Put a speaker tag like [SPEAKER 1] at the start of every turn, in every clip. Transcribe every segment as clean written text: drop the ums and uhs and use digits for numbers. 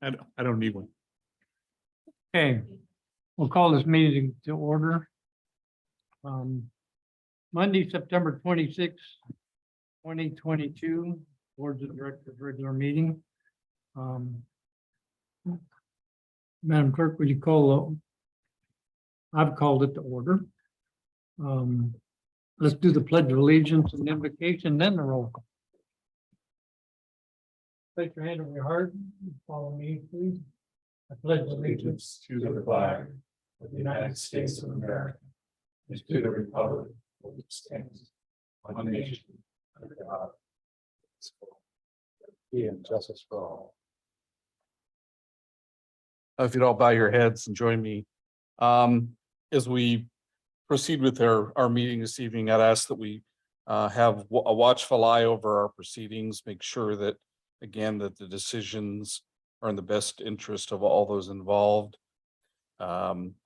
[SPEAKER 1] I don't need one.
[SPEAKER 2] Okay, we'll call this meeting to order. Monday, September 26th, 2022, Board of Directors regular meeting. Madam Clerk, would you call, I've called it to order. Let's do the pledge of allegiance and invocation, then the roll call. Place your hand on your heart, follow me, please. I pledge allegiance
[SPEAKER 1] To the flag of the United States of America, and to the republic for which stands one nation under God. And justice for all. If you'd all bow your heads and join me, as we proceed with our meeting this evening, I'd ask that we have a watchful eye over our proceedings, make sure that, again, that the decisions are in the best interest of all those involved.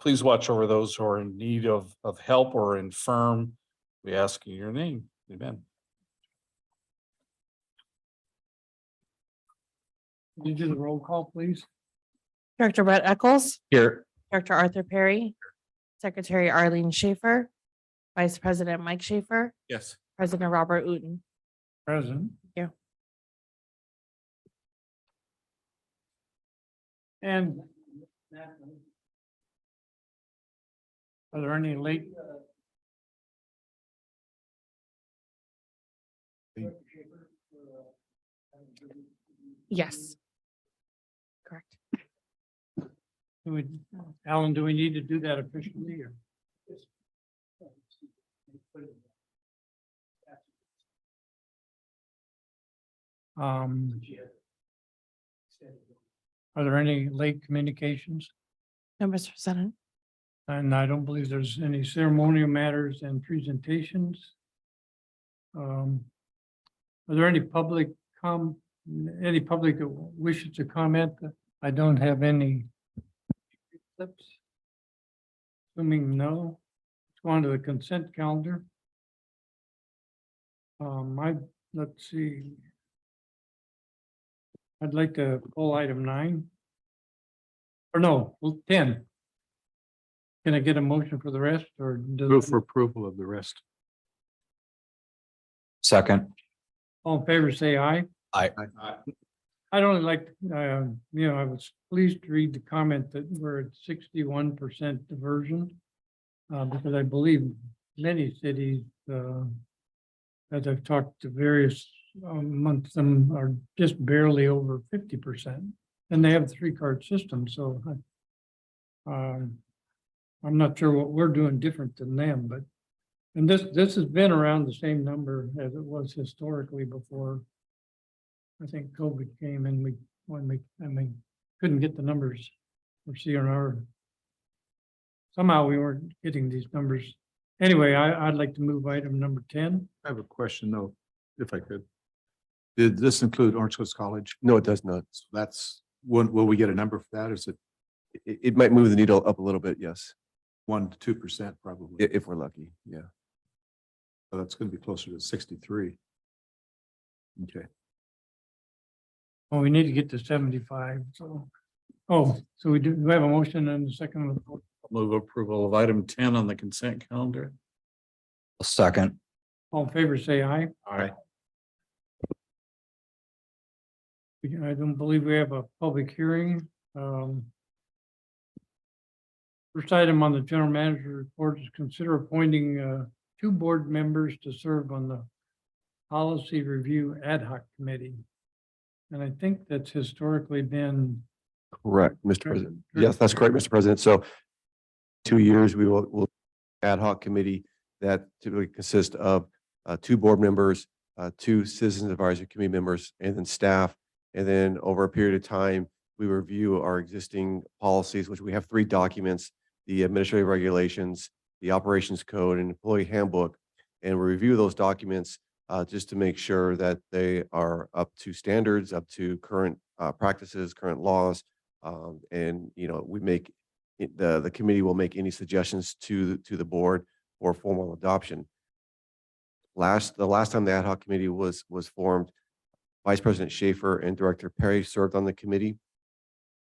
[SPEAKER 1] Please watch over those who are in need of help or infirm. We ask in your name. Amen.
[SPEAKER 2] Would you do the roll call, please?
[SPEAKER 3] Director Brett Eccles,
[SPEAKER 1] Here.
[SPEAKER 3] Director Arthur Perry, Secretary Arlene Schaefer, Vice President Mike Schaefer,
[SPEAKER 1] Yes.
[SPEAKER 3] President Robert Uten.
[SPEAKER 2] Present.
[SPEAKER 3] Yeah.
[SPEAKER 2] And are there any late?
[SPEAKER 3] Yes. Correct.
[SPEAKER 2] Alan, do we need to do that officially or? Are there any late communications?
[SPEAKER 3] No, Mr. President.
[SPEAKER 2] And I don't believe there's any ceremonial matters and presentations. Are there any public that wishes to comment? I don't have any clips. Assuming no, let's go on to the consent calendar. Let's see. I'd like to pull item 9. Or no, 10. Can I get a motion for the rest or?
[SPEAKER 1] Move for approval of the rest.
[SPEAKER 4] Second.
[SPEAKER 2] All in favor, say aye.
[SPEAKER 4] Aye.
[SPEAKER 2] I'd only like, I was pleased to read the comment that we're at 61% diversion. Because I believe many cities, as I've talked to various amongst them, are just barely over 50%. And they have a 3-card system, so I'm not sure what we're doing different than them, but and this has been around the same number as it was historically before. I think COVID came and we couldn't get the numbers for CNR. Somehow we weren't getting these numbers. Anyway, I'd like to move item number 10.
[SPEAKER 1] I have a question though, if I could. Did this include Orange Coast College?
[SPEAKER 5] No, it does not.
[SPEAKER 1] So that's, will we get a number for that? Is it
[SPEAKER 5] It might move the needle up a little bit, yes,
[SPEAKER 1] 1 to 2% probably?
[SPEAKER 5] if we're lucky, yeah.
[SPEAKER 1] So that's going to be closer to 63. Okay.
[SPEAKER 2] Well, we need to get to 75, so. Oh, so we have a motion and a second.
[SPEAKER 1] Move approval of item 10 on the consent calendar.
[SPEAKER 4] Second.
[SPEAKER 2] All in favor, say aye.
[SPEAKER 1] All right.
[SPEAKER 2] I don't believe we have a public hearing. First item on the general manager report is consider appointing 2 board members to serve on the policy review ad hoc committee. And I think that's historically been.
[SPEAKER 5] Correct, Mr. President. Yes, that's correct, Mr. President. So 2 years, we will ad hoc committee that typically consists of 2 board members, 2 citizens advisory committee members, and then staff. And then over a period of time, we review our existing policies, which we have 3 documents: the administrative regulations, the operations code, and employee handbook. And we review those documents just to make sure that they are up to standards, up to current practices, current laws. And, we make the committee will make any suggestions to the board for formal adoption. The last time the ad hoc committee was formed, Vice President Schaefer and Director Perry served on the committee.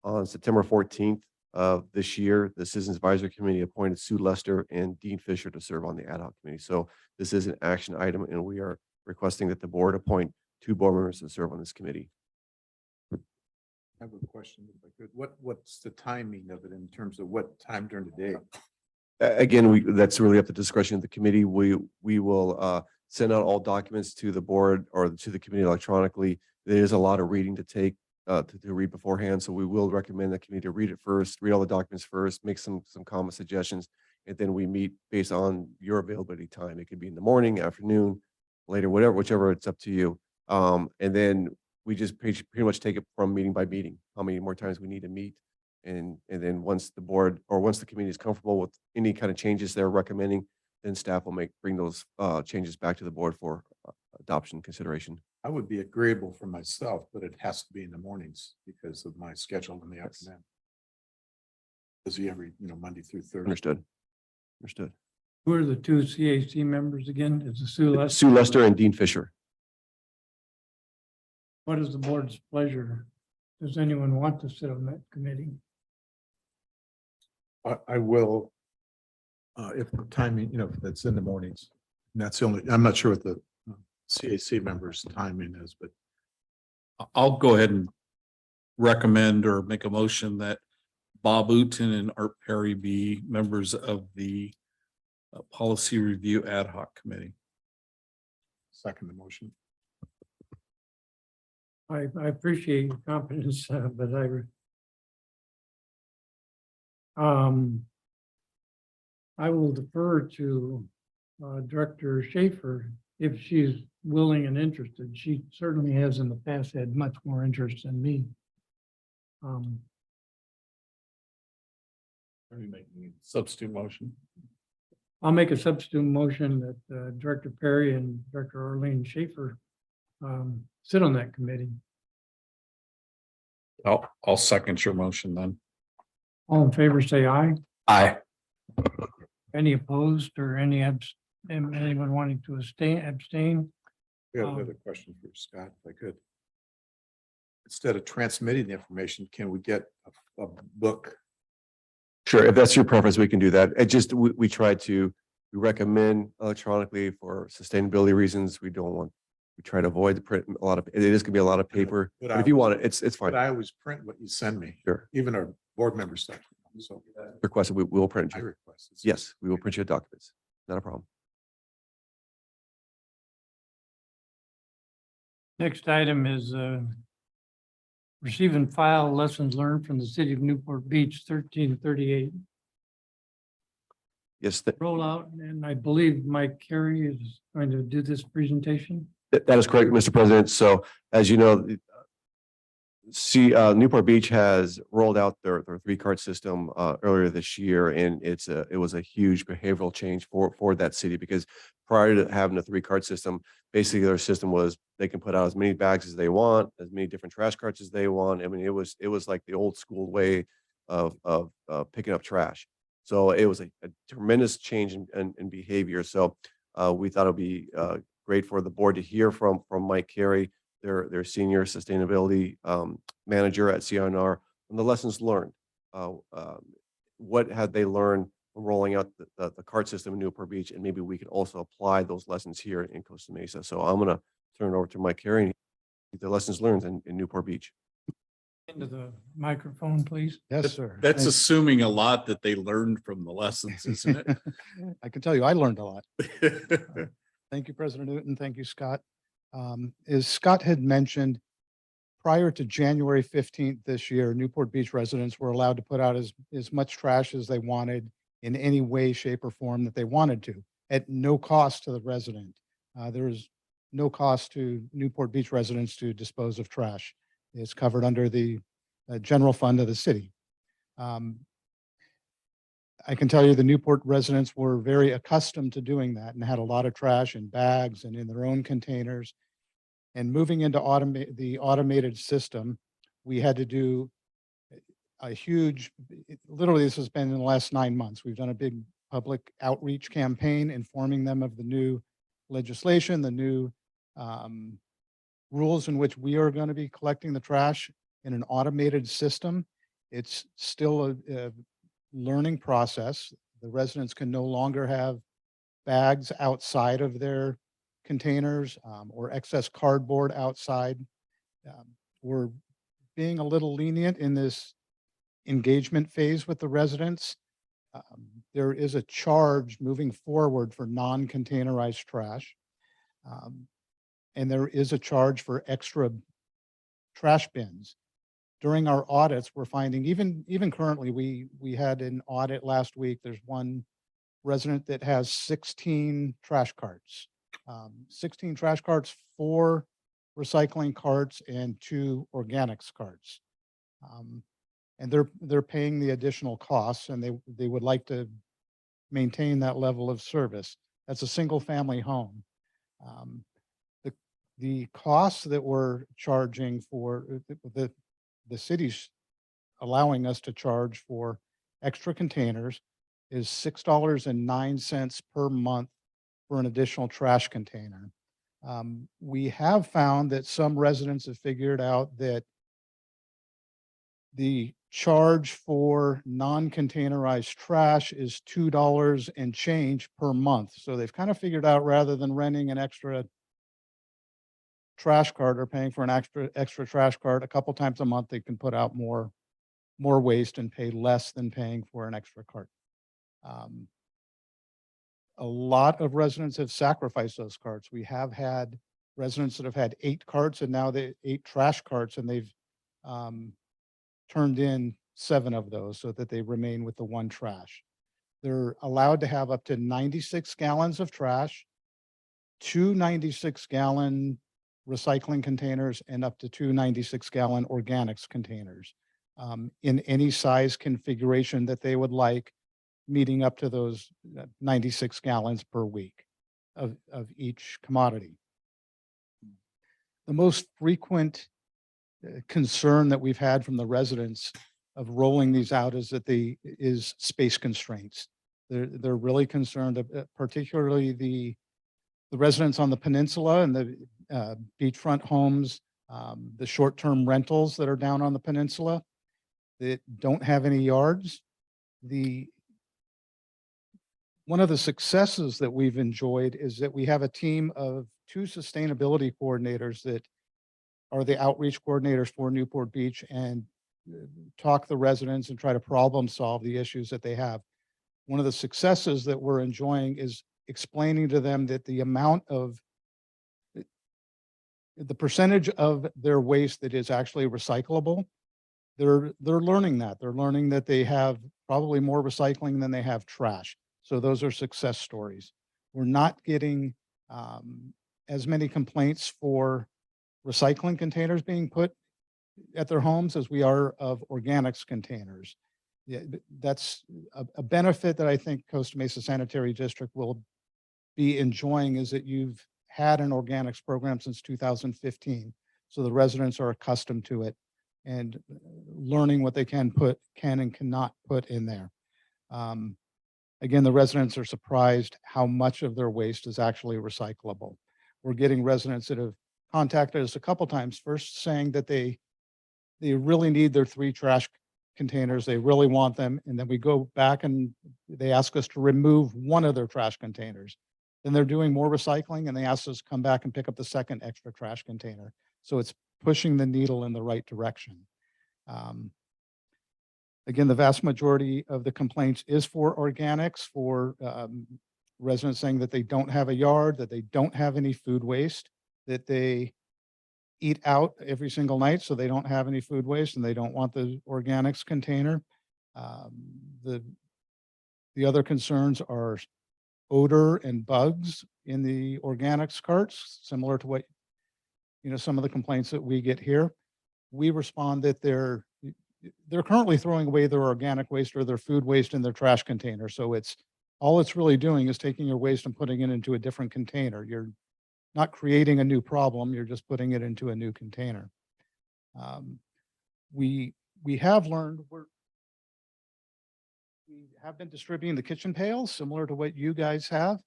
[SPEAKER 5] On September 14th of this year, the Citizens Advisory Committee appointed Sue Lester and Dean Fisher to serve on the ad hoc committee. So this is an action item, and we are requesting that the board appoint 2 board members to serve on this committee.
[SPEAKER 6] I have a question if I could. What's the timing of it in terms of what time during the day?
[SPEAKER 5] Again, that's really up to discretion of the committee. We will send out all documents to the board or to the committee electronically. There is a lot of reading to take to read beforehand, so we will recommend the committee to read it first, read all the documents first, make some common suggestions, and then we meet based on your availability time. It could be in the morning, afternoon, later, whichever, it's up to you. And then we just pretty much take it from meeting by meeting, how many more times we need to meet. And then once the board or once the committee is comfortable with any kind of changes they're recommending, then staff will bring those changes back to the board for adoption consideration.
[SPEAKER 6] I would be agreeable for myself, but it has to be in the mornings because of my schedule in the
[SPEAKER 5] Yes.
[SPEAKER 6] afternoon. Busy every, Monday through Thursday.
[SPEAKER 5] Understood. Understood.
[SPEAKER 2] Who are the 2 CAC members again? Is it Sue Lester?
[SPEAKER 5] Sue Lester and Dean Fisher.
[SPEAKER 2] What is the board's pleasure? Does anyone want to sit on that committee?
[SPEAKER 6] I will. If the timing, if that's in the mornings. And that's the only, I'm not sure what the CAC members' timing is, but
[SPEAKER 1] I'll go ahead and recommend or make a motion that Bob Uten and Art Perry be members of the Policy Review Ad Hoc Committee.
[SPEAKER 6] second the motion.
[SPEAKER 2] I appreciate your confidence, but I will defer to Director Schaefer if she's willing and interested. She certainly has in the past had much more interest than me.
[SPEAKER 1] Are you making a substitute motion?
[SPEAKER 2] I'll make a substitute motion that Director Perry and Director Arlene Schaefer sit on that committee.
[SPEAKER 1] I'll second your motion then.
[SPEAKER 2] All in favor, say aye.
[SPEAKER 1] Aye.
[SPEAKER 2] Any opposed or anyone wanting to abstain?
[SPEAKER 6] We have another question for Scott, if I could. Instead of transmitting the information, can we get a book?
[SPEAKER 5] Sure, if that's your preference, we can do that. It just, we recommend electronically for sustainability reasons. We try to avoid the print, it is gonna be a lot of paper,
[SPEAKER 6] But
[SPEAKER 5] but if you want it, it's fine.
[SPEAKER 6] But I always print what you send me,
[SPEAKER 5] Sure,
[SPEAKER 6] even our board member stuff. So
[SPEAKER 5] requested, we will print
[SPEAKER 6] I
[SPEAKER 5] you.
[SPEAKER 6] request. it.
[SPEAKER 5] Yes, we will print you documents. Not a problem.
[SPEAKER 2] Next item is receive and file lessons learned from the city of Newport Beach 1338
[SPEAKER 5] Yes,
[SPEAKER 2] rollout. And I believe Mike Carey is going to do this presentation.
[SPEAKER 5] that is correct, Mr. President. So as you know, Newport Beach has rolled out their 3-card system earlier this year, and it was a huge behavioral change for that city, because prior to having a 3-card system, basically their system was they can put out as many bags as they want, as many different trash carts as they want. I mean, it was like the old school way of picking up trash. So it was a tremendous change in behavior. So we thought it'd be great for the board to hear from Mike Carey, their senior sustainability manager at CNR, on the lessons learned. What had they learned from rolling out the cart system in Newport Beach, and maybe we can also apply those lessons here in Costa Mesa. So I'm gonna turn it over to Mike Carey, and the lessons learned in Newport Beach.
[SPEAKER 2] Into the microphone, please.
[SPEAKER 7] Yes, sir.
[SPEAKER 1] That's
[SPEAKER 7] Thank-
[SPEAKER 1] assuming a lot that they learned from the lessons, isn't
[SPEAKER 7] I can tell you, I learned a lot.
[SPEAKER 1] it?
[SPEAKER 7] Thank you, President Newton. Thank you, Scott. As Scott had mentioned, prior to January 15th this year, Newport Beach residents were allowed to put out as much trash as they wanted in any way, shape, or form that they wanted to, at no cost to the resident. There is no cost to Newport Beach residents to dispose of trash. It's covered under the general fund of the city. I can tell you the Newport residents were very accustomed to doing that and had a lot of trash in bags and in their own containers. And moving into the automated system, we had to do a huge, literally this has been in the last 9 months. We've done a big public outreach campaign informing them of the new legislation, the new rules in which we are going to be collecting the trash in an automated system. It's still a learning process. The residents can no longer have bags outside of their containers or excess cardboard outside. We're being a little lenient in this engagement phase with the residents. There is a charge moving forward for non-containerized trash. And there is a charge for extra trash bins. During our audits, we're finding even currently, we had an audit last week. There's one resident that has 16 trash carts. 16 trash carts, 4 recycling carts and 2 organics carts. And they're paying the additional costs, and they would like to maintain that level of service. That's a single family home. The costs that we're charging for the city's allowing us to charge for extra containers is $6.09 per month for an additional trash container. We have found that some residents have figured out that the charge for non-containerized trash is $2 and change per month. So they've kind of figured out, rather than renting an extra trash cart or paying for an extra trash cart a couple times a month, they can put out more waste and pay less than paying for an extra cart. A lot of residents have sacrificed those carts. We have had residents that have had 8 carts and now 8 trash carts, and they've turned in 7 of those so that they remain with the 1 trash. They're allowed to have up to 96 gallons of trash, 2 96-gallon recycling containers, and up to 2 96-gallon organics containers in any size configuration that they would like, meeting up to those 96 gallons per week of each commodity. The most frequent concern that we've had from the residents of rolling these out is space constraints. They're really concerned, particularly the residents on the peninsula and the beachfront homes, the short-term rentals that are down on the peninsula that don't have any yards. One of the successes that we've enjoyed is that we have a team of 2 sustainability coordinators that are the outreach coordinators for Newport Beach and talk to the residents and try to problem solve the issues that they have. One of the successes that we're enjoying is explaining to them that the percentage of their waste that is actually recyclable, they're learning that. They're learning that they have probably more recycling than they have trash. So those are success stories. We're not getting as many complaints for recycling containers being put at their homes as we are of organics containers. Yeah, that's a benefit that I think Costa Mesa Sanitary District will be enjoying, is that you've had an organics program since 2015. So the residents are accustomed to it and learning what they can and cannot put in there. Again, the residents are surprised how much of their waste is actually recyclable. We're getting residents that have contacted us a couple times, first saying that they really need their 3 trash containers, they really want them, and then we go back and they ask us to remove one of their trash containers. Then they're doing more recycling and they ask us to come back and pick up the second extra trash container. So it's pushing the needle in the right direction. Again, the vast majority of the complaints is for organics, for residents saying that they don't have a yard, that they don't have any food waste, that they eat out every single night, so they don't have any food waste and they don't want the organics container. The other concerns are odor and bugs in the organics carts, similar to what, some of the complaints that we get here. We respond that they're currently throwing away their organic waste or their food waste in their trash container. So all it's really doing is taking your waste and putting it into a different container. You're not creating a new problem. You're just putting it into a new container. We have learned we have been distributing the kitchen pails similar to what you guys have.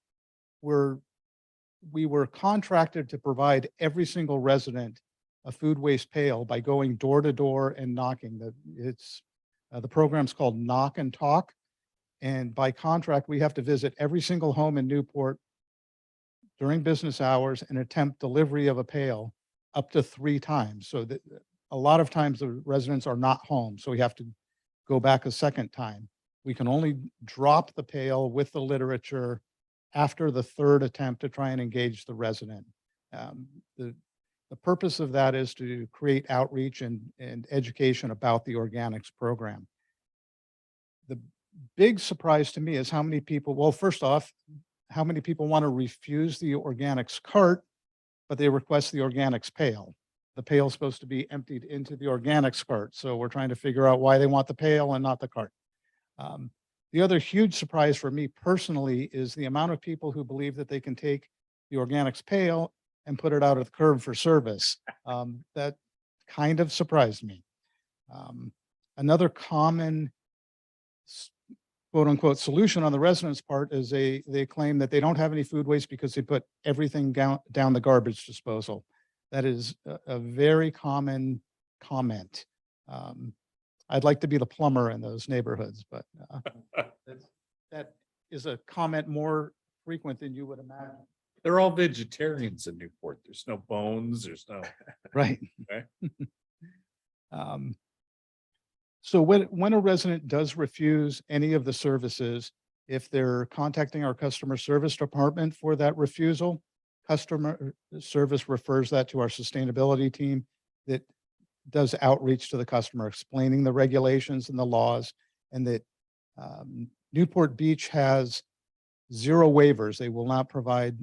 [SPEAKER 7] We were contracted to provide every single resident a food waste pail by going door to door and knocking. The program's called Knock and Talk. And by contract, we have to visit every single home in Newport during business hours and attempt delivery of a pail up to 3 times. So that a lot of times the residents are not home, so we have to go back a second time. We can only drop the pail with the literature after the 3rd attempt to try and engage the resident. Um, the purpose of that is to create outreach and education about the organics program. The big surprise to me is how many people, well, first off, how many people want to refuse the organics cart, but they request the organics pail. The pail is supposed to be emptied into the organics cart. So we're trying to figure out why they want the pail and not the cart. The other huge surprise for me personally is the amount of people who believe that they can take the organics pail and put it out at the curb for service. That kind of surprised me. Another common quote unquote solution on the residents' part is they claim that they don't have any food waste because they put everything down the garbage disposal. That is a very common comment. I'd like to be the plumber in those neighborhoods, but that is a comment more frequent than you would imagine.
[SPEAKER 1] They're all vegetarians in Newport. There's no bones, there's no.
[SPEAKER 7] Right.
[SPEAKER 1] Okay.
[SPEAKER 7] So when a resident does refuse any of the services, if they're contacting our customer service department for that refusal, customer service refers that to our sustainability team that does outreach to the customer, explaining the regulations and the laws, and that Newport Beach has 0 waivers. They will not provide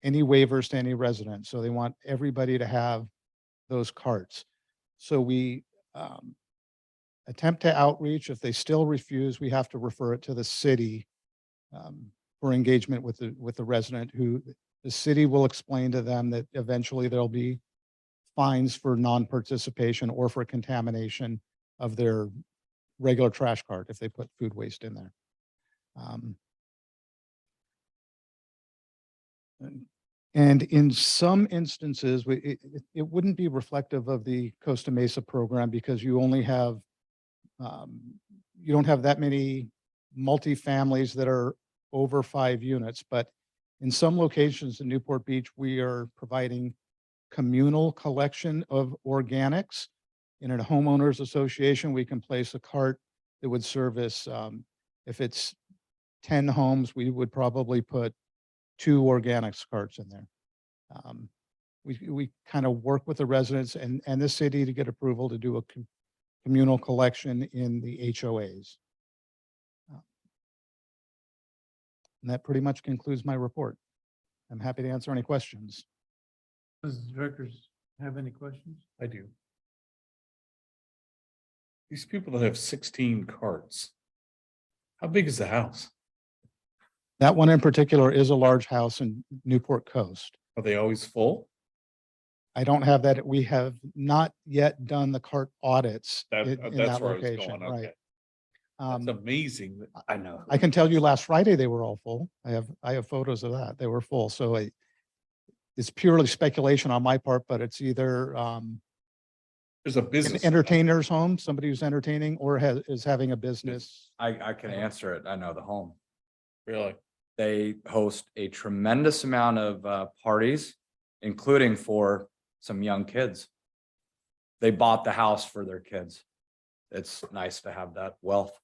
[SPEAKER 7] any waivers to any resident. So they want everybody to have those carts. So we attempt to outreach. If they still refuse, we have to refer it to the city for engagement with the resident, who the city will explain to them that eventually there'll be fines for non-participation or for contamination of their regular trash cart if they put food waste in there. And in some instances, it wouldn't be reflective of the Costa Mesa program because you only have, you don't have that many multifamilies that are over 5 units, but in some locations in Newport Beach, we are providing communal collection of organics. In a homeowners association, we can place a cart that would service, if it's 10 homes, we would probably put 2 organics carts in there. We kind of work with the residents and the city to get approval to do a communal collection in the HOAs. And that pretty much concludes my report. I'm happy to answer any questions.
[SPEAKER 2] Does the directors have any questions?
[SPEAKER 1] I do. These people that have 16 carts. How big is the house?
[SPEAKER 7] That one in particular is a large house in Newport Coast.
[SPEAKER 1] Are they always full?
[SPEAKER 7] I don't have that. We have not yet done the cart audits
[SPEAKER 1] That,
[SPEAKER 7] in
[SPEAKER 1] that's
[SPEAKER 7] that
[SPEAKER 1] where I was
[SPEAKER 7] location,
[SPEAKER 1] going.
[SPEAKER 7] right?
[SPEAKER 1] Okay. That's
[SPEAKER 7] Um,
[SPEAKER 1] amazing.
[SPEAKER 4] I know.
[SPEAKER 7] I can tell you last Friday, they were all full. I have photos of that. They were full. So it's purely speculation on my part, but it's either
[SPEAKER 1] There's a
[SPEAKER 7] an
[SPEAKER 1] business.
[SPEAKER 7] entertainer's home, somebody who's entertaining or is having a business.
[SPEAKER 4] I can answer it. I know the home.
[SPEAKER 1] Really?
[SPEAKER 4] They host a tremendous amount of parties, including for some young kids. They bought the house for their kids. It's nice to have that wealth.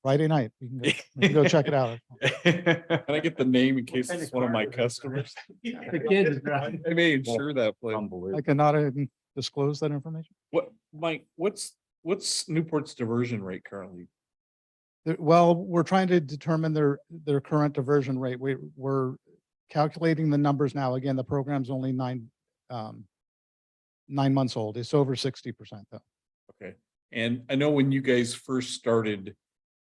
[SPEAKER 7] Friday night, we can go check it out.
[SPEAKER 1] Can I get the name in case it's one of my customers?
[SPEAKER 2] The kids, right?
[SPEAKER 1] I may insure that place.
[SPEAKER 7] I
[SPEAKER 4] Unbelievable.
[SPEAKER 7] cannot disclose that information.
[SPEAKER 1] What, Mike, what's Newport's diversion rate currently?
[SPEAKER 7] Well, we're trying to determine their current diversion rate. We're calculating the numbers now. Again, the program's only 9 months old. It's over 60% though.
[SPEAKER 1] Okay, and I know when you guys first started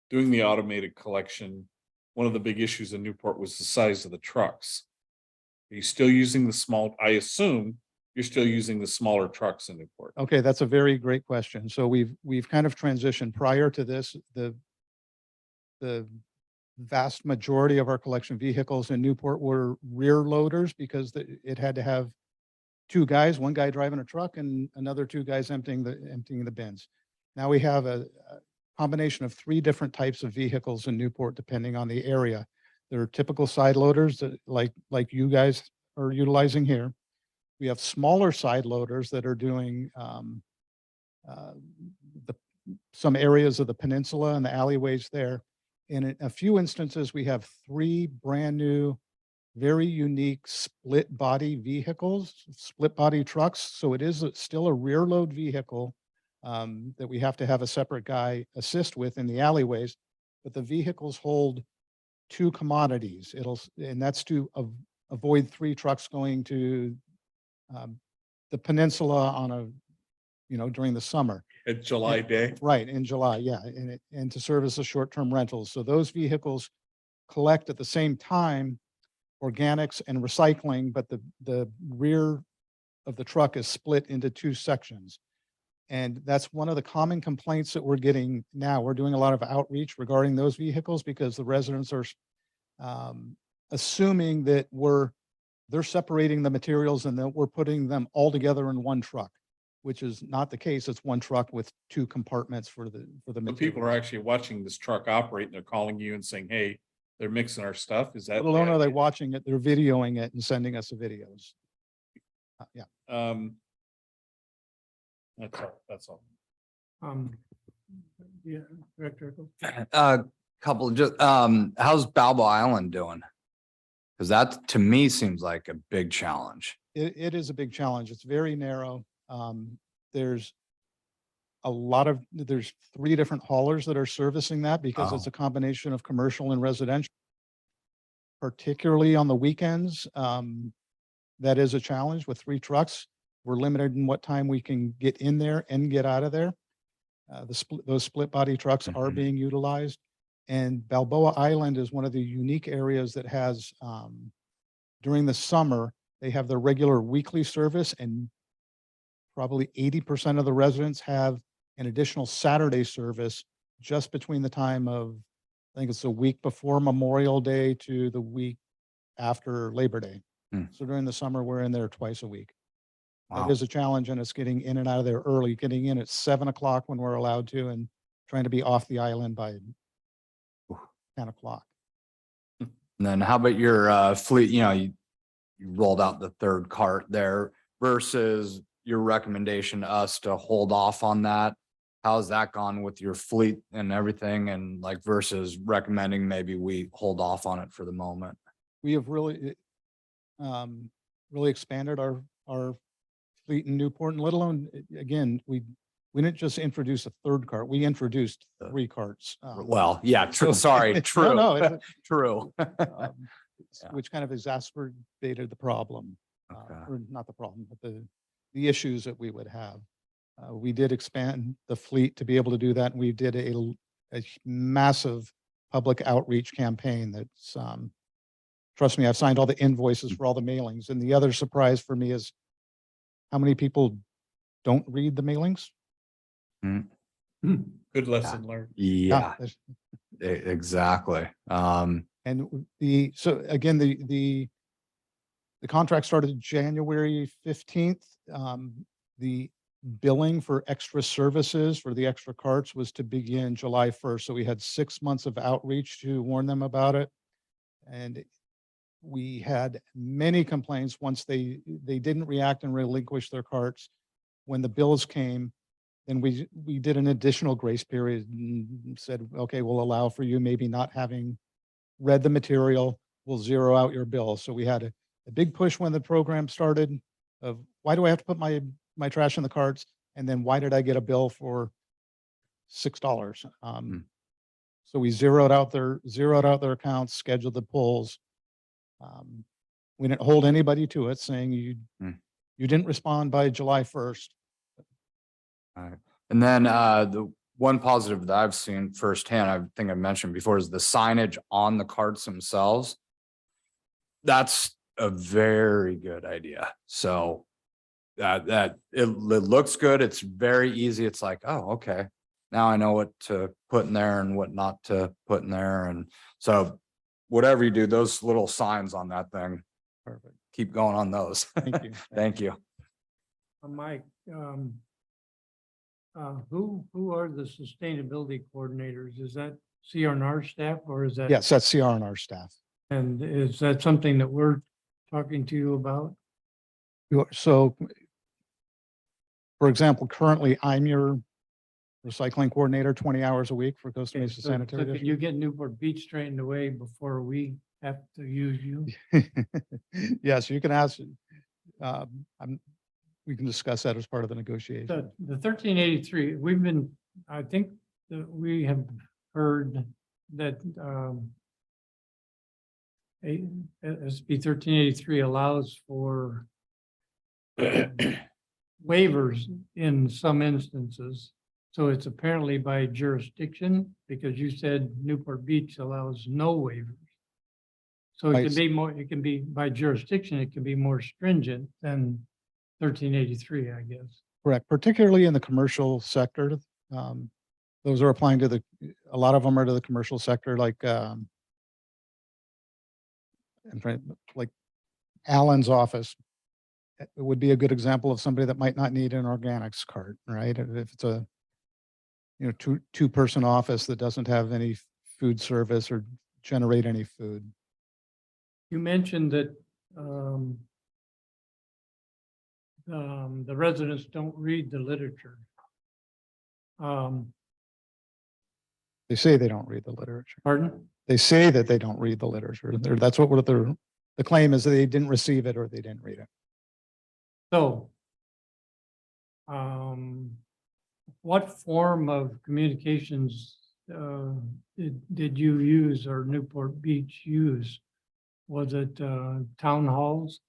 [SPEAKER 1] doing the automated collection, one of the big issues in Newport was the size of the trucks. Are you still using the small, I assume you're still using the smaller trucks in Newport?
[SPEAKER 7] Okay, that's a very great question. So we've kind of transitioned. Prior to this, the vast majority of our collection vehicles in Newport were rear loaders because it had to have two guys, one guy driving a truck and another two guys emptying the bins. Now we have a combination of three different types of vehicles in Newport, depending on the area. There are typical side loaders that like you guys are utilizing here. We have smaller side loaders that are doing some areas of the peninsula and the alleyways there. In a few instances, we have three brand new, very unique split body vehicles, split body trucks. So it is still a rear load vehicle that we have to have a separate guy assist with in the alleyways. But the vehicles hold two commodities. And that's to avoid three trucks going to the peninsula on during the summer.
[SPEAKER 1] It's July day.
[SPEAKER 7] Right, in July, yeah, and to service the short-term rentals. So those vehicles collect at the same time organics and recycling, but the rear of the truck is split into two sections. And that's one of the common complaints that we're getting now. We're doing a lot of outreach regarding those vehicles because the residents are assuming that they're separating the materials and that we're putting them all together in one truck, which is not the case. It's one truck with two compartments for the
[SPEAKER 1] The
[SPEAKER 7] materials.
[SPEAKER 1] people are actually watching this truck operate and they're calling you and saying, hey, they're mixing our stuff. Is that?
[SPEAKER 7] Let alone are they watching it, they're videoing it and sending us the videos. Yeah.
[SPEAKER 1] That's all.
[SPEAKER 2] Yeah, Director.
[SPEAKER 4] Couple just, how's Balboa Island doing? Cause that to me seems like a big challenge.
[SPEAKER 7] It is a big challenge. It's very narrow. There's three different haulers that are servicing that because it's
[SPEAKER 4] Oh.
[SPEAKER 7] a combination of commercial and residential. Particularly on the weekends, that is a challenge with three trucks. We're limited in what time we can get in there and get out of there. Those split body trucks are
[SPEAKER 4] Mhm.
[SPEAKER 7] being utilized. And Balboa Island is one of the unique areas that has, during the summer, they have their regular weekly service and probably 80% of the residents have an additional Saturday service just between the time of, I think it's the week before Memorial Day to the week after Labor Day.
[SPEAKER 4] Hmm.
[SPEAKER 7] So during the summer, we're in there twice a week.
[SPEAKER 4] Wow.
[SPEAKER 7] That is a challenge and it's getting in and out of there early, getting in at 7 o'clock when we're allowed to and trying to be off the island by 10 o'clock.
[SPEAKER 4] And then how about your fleet? You rolled out the third cart there versus your recommendation to us to hold off on that. How's that gone with your fleet and everything and like versus recommending maybe we hold off on it for the moment?
[SPEAKER 7] We have really expanded our fleet in Newport, and let alone, again, we didn't just introduce a third cart, we introduced three carts.
[SPEAKER 4] Well, yeah, sorry, true,
[SPEAKER 7] No, it's,
[SPEAKER 4] true.
[SPEAKER 7] um,
[SPEAKER 4] Yeah.
[SPEAKER 7] which kind of exacerbated the problem,
[SPEAKER 4] Okay.
[SPEAKER 7] or not the problem, but the issues that we would have. We did expand the fleet to be able to do that, and we did a massive public outreach campaign that's, trust me, I've signed all the invoices for all the mailings. And the other surprise for me is how many people don't read the mailings?
[SPEAKER 1] Good lesson learned.
[SPEAKER 4] Yeah,
[SPEAKER 7] there's-
[SPEAKER 4] exactly.
[SPEAKER 7] And so again, the contract started January 15th. The billing for extra services for the extra carts was to begin July 1st. So we had 6 months of outreach to warn them about it. And we had many complaints once they didn't react and relinquish their carts. When the bills came, then we did an additional grace period and said, okay, we'll allow for you maybe not having read the material, we'll zero out your bill. So we had a big push when the program started of why do I have to put my trash in the carts? And then why did I get a bill for $6? So we zeroed out their accounts, scheduled the pulls. We didn't hold anybody to it, saying you didn't respond by July 1st.
[SPEAKER 4] And then the one positive that I've seen firsthand, I think I mentioned before, is the signage on the carts themselves. That's a very good idea. So that it looks good. It's very easy. It's like, oh, okay. Now I know what to put in there and what not to put in there. And so whatever you do, those little signs on that thing,
[SPEAKER 7] Perfect.
[SPEAKER 4] keep going on those.
[SPEAKER 7] Thank you.
[SPEAKER 4] Thank you.
[SPEAKER 2] Mike, who are the sustainability coordinators? Is that CRNR staff or is that?
[SPEAKER 7] Yes, that's CR&R staff.
[SPEAKER 2] And is that something that we're talking to you about?
[SPEAKER 7] So, for example, currently I'm your recycling coordinator, 20 hours a week for Costa Mesa
[SPEAKER 2] So
[SPEAKER 7] Sanitary
[SPEAKER 2] can
[SPEAKER 7] District.
[SPEAKER 2] you get Newport Beach straightened away before we have to use you?
[SPEAKER 7] Yes, you can ask. We can discuss that as part of the negotiation.
[SPEAKER 2] The 1383, we've been, I think that we have heard that SB 1383 allows for waivers in some instances. So it's apparently by jurisdiction, because you said Newport Beach allows no waivers. So it
[SPEAKER 7] Right.
[SPEAKER 2] can be more, it can be by jurisdiction, it can be more stringent than 1383, I guess.
[SPEAKER 7] Correct, particularly in the commercial sector. Those are applying to a lot of them are to the commercial sector, like, like Alan's office. It would be a good example of somebody that might not need an organics cart, right? If it's a, two-person office that doesn't have any food service or generate any food.
[SPEAKER 2] You mentioned that the residents don't read the literature.
[SPEAKER 7] They say they don't read the literature.
[SPEAKER 2] Pardon?
[SPEAKER 7] They say that they don't read the literature. That's what the claim is, that they didn't receive it or they didn't read it.
[SPEAKER 2] So, what form of communications did you use or Newport Beach use? Was it town halls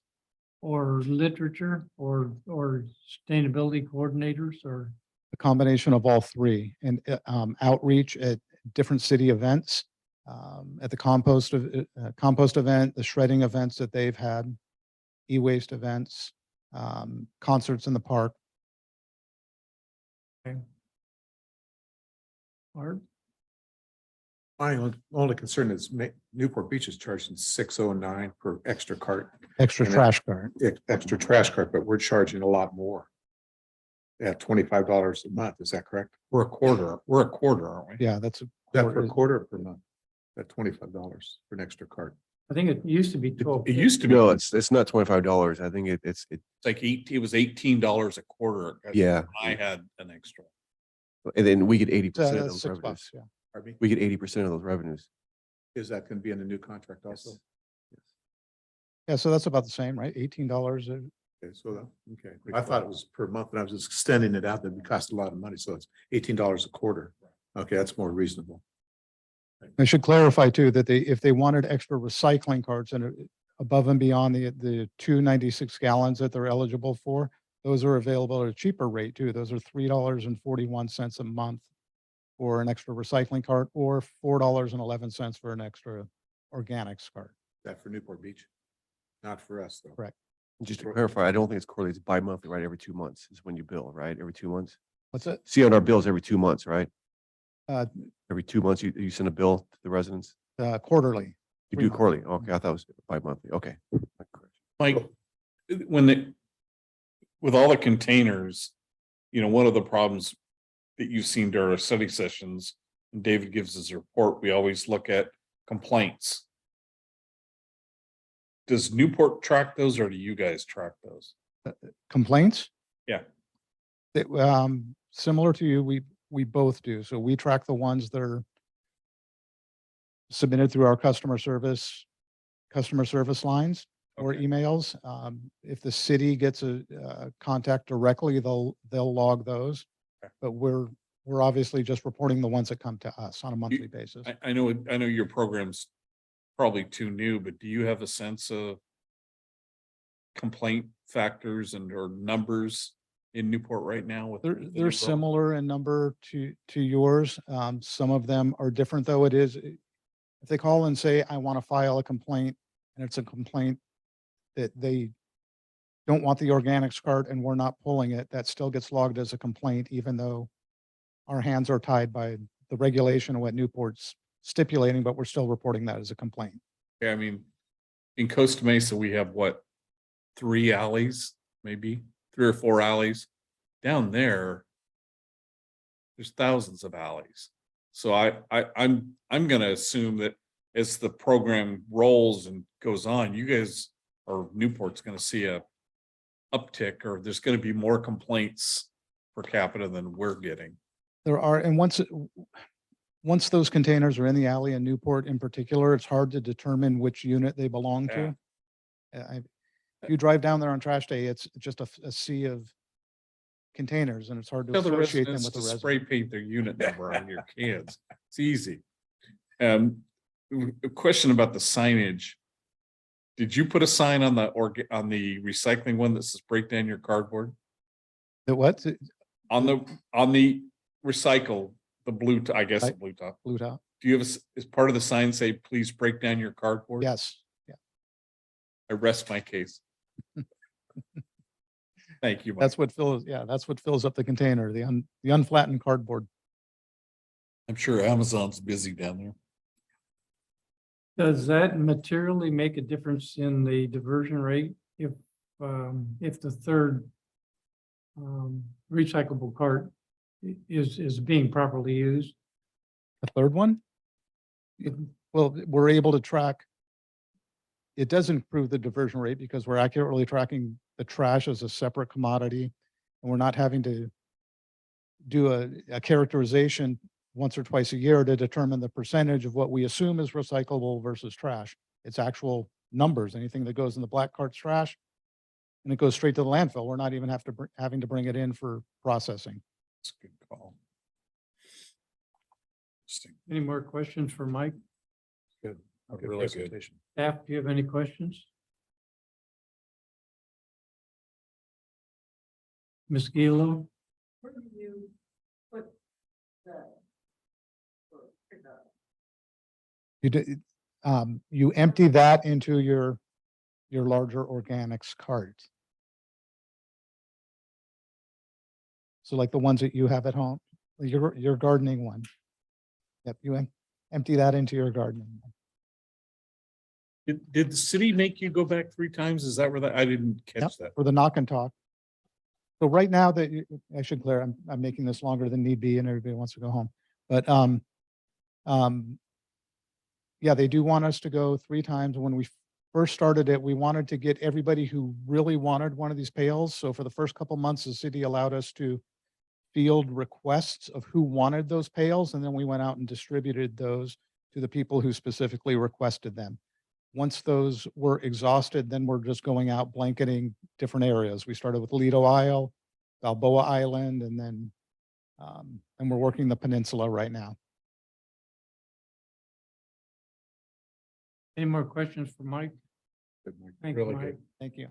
[SPEAKER 2] or literature or sustainability coordinators or?
[SPEAKER 7] A combination of all three, and outreach at different city events, at the compost event, the shredding events that they've had, e-waste events, concerts in the park.
[SPEAKER 2] Art?
[SPEAKER 6] My only concern is Newport Beach is charging $609 per extra cart,
[SPEAKER 7] Extra
[SPEAKER 6] And
[SPEAKER 7] trash cart.
[SPEAKER 6] extra trash cart, but we're charging a lot more. At $25 a month, is that correct?
[SPEAKER 1] We're a quarter, aren't we?
[SPEAKER 7] Yeah, that's
[SPEAKER 6] Is that per
[SPEAKER 7] quarter.
[SPEAKER 6] quarter or per month? At $25 for an extra cart.
[SPEAKER 2] I think it used to be 12.
[SPEAKER 1] It used to be,
[SPEAKER 5] No,
[SPEAKER 1] it's
[SPEAKER 5] it's not $25. I think it's
[SPEAKER 1] like it was $18 a quarter.
[SPEAKER 5] Yeah.
[SPEAKER 1] I had an extra.
[SPEAKER 5] and then we get 80% of
[SPEAKER 7] That's
[SPEAKER 5] those
[SPEAKER 7] $6,
[SPEAKER 5] revenues.
[SPEAKER 7] yeah.
[SPEAKER 6] Pardon me?
[SPEAKER 5] We get 80% of those revenues.
[SPEAKER 6] Is that going to be in the new contract also?
[SPEAKER 7] Yeah, so that's about the same, right? $18.
[SPEAKER 6] Okay, okay. I thought it was per month, and I was just extending it out. That would cost a lot of money, so it's $18 a quarter. Okay, that's more reasonable.
[SPEAKER 7] I should clarify too, that if they wanted extra recycling carts and above and beyond the 296 gallons that they're eligible for, those are available at a cheaper rate too. Those are $3.41 a month for an extra recycling cart, or $4.11 for an extra organics cart.
[SPEAKER 6] That for Newport Beach, not for us though.
[SPEAKER 7] Correct.
[SPEAKER 5] Just to clarify, I don't think it's quarterly, it's bi-monthly, right? Every 2 months is when you bill, right? Every 2 months.
[SPEAKER 7] What's it?
[SPEAKER 5] See on our bills every 2 months, right?
[SPEAKER 7] Uh,
[SPEAKER 5] Every 2 months, you send a bill to the residents?
[SPEAKER 7] Quarterly.
[SPEAKER 5] You
[SPEAKER 7] Three
[SPEAKER 5] do
[SPEAKER 7] months.
[SPEAKER 5] quarterly. Okay, I thought it was bi-monthly. Okay.
[SPEAKER 1] Mike, with all the containers, one of the problems that you've seen during our study sessions, and David gives his report, we always look at complaints. Does Newport track those or do you guys track those?
[SPEAKER 7] Complaints?
[SPEAKER 1] Yeah.
[SPEAKER 7] Similar to you, we both do. So we track the ones that are submitted through our customer service lines or
[SPEAKER 1] Okay.
[SPEAKER 7] emails. If the city gets a contact directly, they'll log those.
[SPEAKER 1] Okay.
[SPEAKER 7] But we're obviously just reporting the ones that come to us on a monthly basis.
[SPEAKER 1] I know your program's probably too new, but do you have a sense of complaint factors or numbers in Newport right now with?
[SPEAKER 7] They're
[SPEAKER 1] the new
[SPEAKER 7] they're
[SPEAKER 1] program?
[SPEAKER 7] similar in number to yours. Some of them are different, though. If they call and say, I want to file a complaint, and it's a complaint that they don't want the organics cart and we're not pulling it, that still gets logged as a complaint, even though our hands are tied by the regulation of what Newport's stipulating, but we're still reporting that as a complaint.
[SPEAKER 1] Yeah, I mean, in Costa Mesa, we have 3 alleys, maybe? 3 or 4 alleys. Down there, there's thousands of alleys. So I'm gonna assume that as the program rolls and goes on, you guys or Newport's gonna see a uptick, or there's gonna be more complaints per capita than we're getting.
[SPEAKER 7] There are, and once those containers are in the alley in Newport in particular, it's hard to determine which unit they belong to. If you drive down there on trash day, it's just a sea of containers and it's hard to
[SPEAKER 1] Tell the
[SPEAKER 7] associate them
[SPEAKER 1] residents
[SPEAKER 7] with the
[SPEAKER 1] to
[SPEAKER 7] residents.
[SPEAKER 1] spray paint their unit number on your cans. It's easy. A question about the signage. Did you put a sign on the recycling one that says break down your cardboard?
[SPEAKER 7] The what?
[SPEAKER 1] On the recycle, the blue, I guess, the
[SPEAKER 7] Right.
[SPEAKER 1] blue top.
[SPEAKER 7] Blue top?
[SPEAKER 1] Do you have, is part of the sign say, please break down your cardboard?
[SPEAKER 7] Yes. Yeah.
[SPEAKER 1] I rest my case. Thank you. Mike.
[SPEAKER 7] That's what fills up the container, the unflattened cardboard.
[SPEAKER 1] I'm sure Amazon's busy down there.
[SPEAKER 2] Does that materially make a difference in the diversion rate if the third recyclable cart is being properly used?
[SPEAKER 7] The third one? Well, we're able to track. It does improve the diversion rate because we're accurately tracking the trash as a separate commodity. And we're not having to do a characterization once or twice a year to determine the percentage of what we assume is recyclable versus trash. It's actual numbers. Anything that goes in the black cart's trash and it goes straight to the landfill. We're not even having to bring it in for processing.
[SPEAKER 1] It's a good call. Interesting.
[SPEAKER 2] Any more questions for Mike?
[SPEAKER 6] Good.
[SPEAKER 1] Really good.
[SPEAKER 6] Presentation.
[SPEAKER 2] Staff, do you have any questions? Ms. Gilo?
[SPEAKER 8] Where do you put the?
[SPEAKER 7] You empty that into your larger organics cart. So like the ones that you have at home, your gardening one. Yep, you empty that into your gardening. one.
[SPEAKER 1] Did the city make you go back 3 times? Is that where I didn't
[SPEAKER 7] Yep,
[SPEAKER 1] catch that?
[SPEAKER 7] for the knock and talk. So right now that I should clear, I'm making this longer than need be and everybody wants to go home. But yeah, they do want us to go 3 times. When we first started it, we wanted to get everybody who really wanted one of these pails. So for the first couple months, the city allowed us to field requests of who wanted those pails. And then we went out and distributed those to the people who specifically requested them. Once those were exhausted, then we're just going out blanketing different areas. We started with Lido Isle, Balboa Island, and then and we're working the peninsula right now.
[SPEAKER 2] Any more questions for Mike?
[SPEAKER 1] Good, Mike.
[SPEAKER 2] Thank you,
[SPEAKER 1] Really
[SPEAKER 2] Mike.
[SPEAKER 1] good.
[SPEAKER 7] Thank you.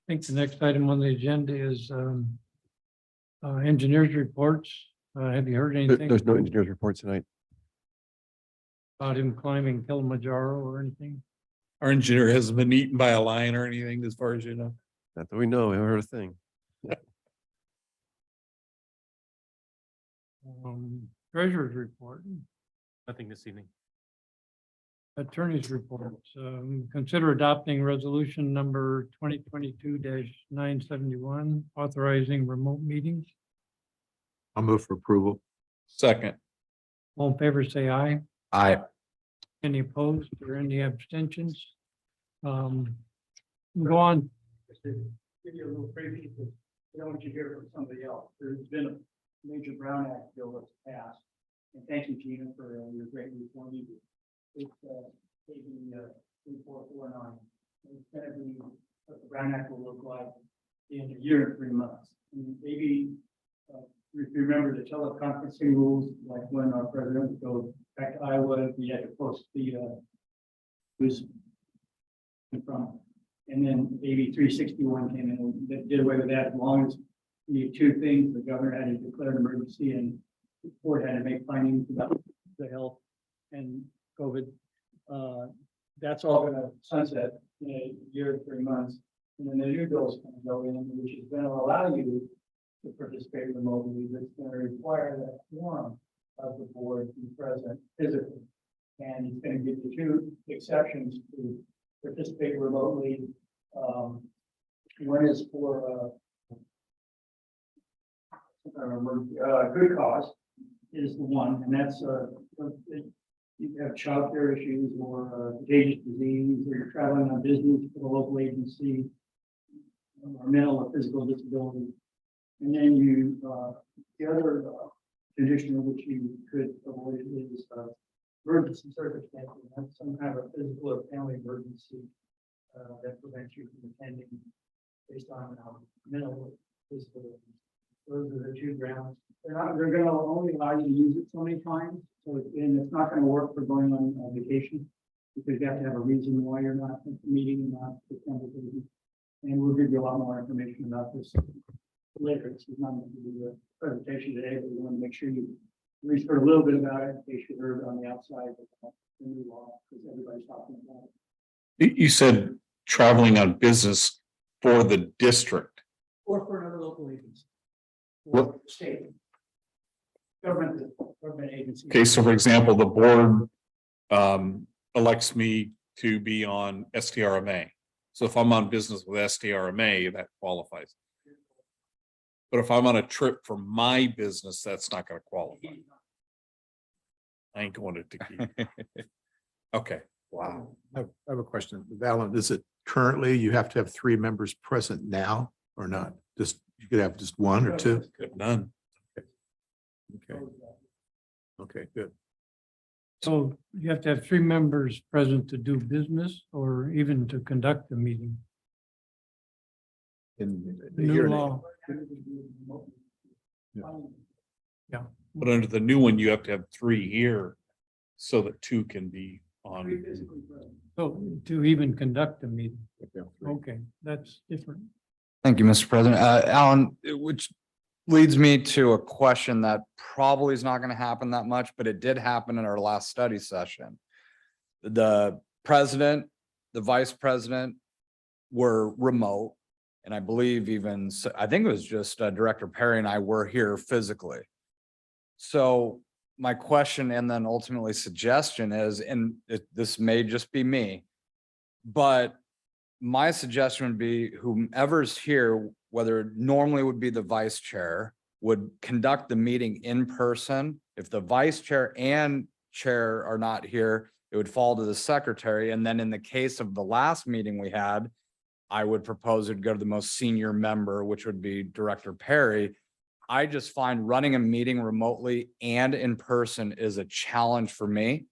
[SPEAKER 2] I think the next item on the agenda is engineers reports. Have you heard anything
[SPEAKER 5] There's no engineer's report tonight.
[SPEAKER 2] about him climbing Kilimanjaro or anything?
[SPEAKER 1] Our engineer hasn't been eaten by a lion or anything, as far as you know.
[SPEAKER 5] Not that we know. We haven't heard a thing.
[SPEAKER 2] Treasurer's report,
[SPEAKER 9] Nothing this evening.
[SPEAKER 2] attorney's reports. Consider adopting resolution number 2022-971, authorizing remote meetings.
[SPEAKER 6] I'll move for approval.
[SPEAKER 1] Second.
[SPEAKER 2] All in favor, say aye.
[SPEAKER 4] Aye.
[SPEAKER 2] Any opposed or any abstentions? Go on.
[SPEAKER 10] Just to give you a little preview, because I don't want you to hear from somebody else. There's been a major Brown Act bill that's passed. And thank you, Gina, for your great report. It's AB 3449. It's gonna be what the Brown Act will look like in a year and 3 months. And maybe if you remember the teleconferencing rules, like when our president would go back to Iowa, we had to post the who's from. And then AB 361 came in and that did away with that as long as you 2 things, the governor had to declare an emergency and the board had to make findings about the health and COVID. That's all gonna sunset in a year and 3 months. And then the new bill's gonna go in, which is gonna allow you to participate remotely, but it's gonna require that form of the board be present physically. And he's going to give you two exceptions to participate remotely. One is for good cause is the one, and that's you have childcare issues or contagious disease, or you're traveling on business for the local agency, or mental or physical disability. And then you, the other condition which you could avoid is emergency circumstances, that's some kind of a physical or family emergency that prevents you from attending based on mental or physical. Those are the two grounds. They're gonna only allow you to use it so many times, so it's not gonna work for going on vacation. Because you have to have a reason why you're not at the meeting and not attending. And we'll give you a lot more information about this later. This is not going to be a presentation today, but we want to make sure you at least heard a little bit about it, in case you heard on the outside of the new law, because everybody's talking about it.
[SPEAKER 1] You said traveling on business for the district.
[SPEAKER 10] Or for another local agency.
[SPEAKER 1] What-
[SPEAKER 10] Or state. Government agency.
[SPEAKER 1] Okay, so for example, the board elects me to be on STRMA. So if I'm on business with STRMA, that qualifies. But if I'm on a trip for my business, that's not gonna qualify. I ain't going to Tequila. Okay, wow.
[SPEAKER 6] I have a question. Alan, is it currently you have to have 3 members present now or not? Just, you could have just 1 or 2?
[SPEAKER 1] Good, none.
[SPEAKER 6] Okay. Okay, good.
[SPEAKER 2] So you have to have 3 members present to do business or even to conduct the meeting.
[SPEAKER 6] In the
[SPEAKER 2] New
[SPEAKER 6] year-
[SPEAKER 2] law.
[SPEAKER 1] But under the new one, you have to have 3 here so that 2 can be on.
[SPEAKER 2] So to even conduct the meeting.
[SPEAKER 6] Okay, 3.
[SPEAKER 2] Okay, that's different.
[SPEAKER 4] Thank you, Mr. President. Alan, which leads me to a question that probably is not going to happen that much, but it did happen in our last study session. The president, the vice president were remote. And I believe even, I think it was just Director Perry and I were here physically. So my question and then ultimately suggestion is, and this may just be me, but my suggestion would be whomever's here, whether it normally would be the vice chair, would conduct the meeting in person. If the vice chair and chair are not here, it would fall to the secretary. And then in the case of the last meeting we had, I would propose it go to the most senior member, which would be Director Perry. I just find running a meeting remotely and in person is a challenge for me.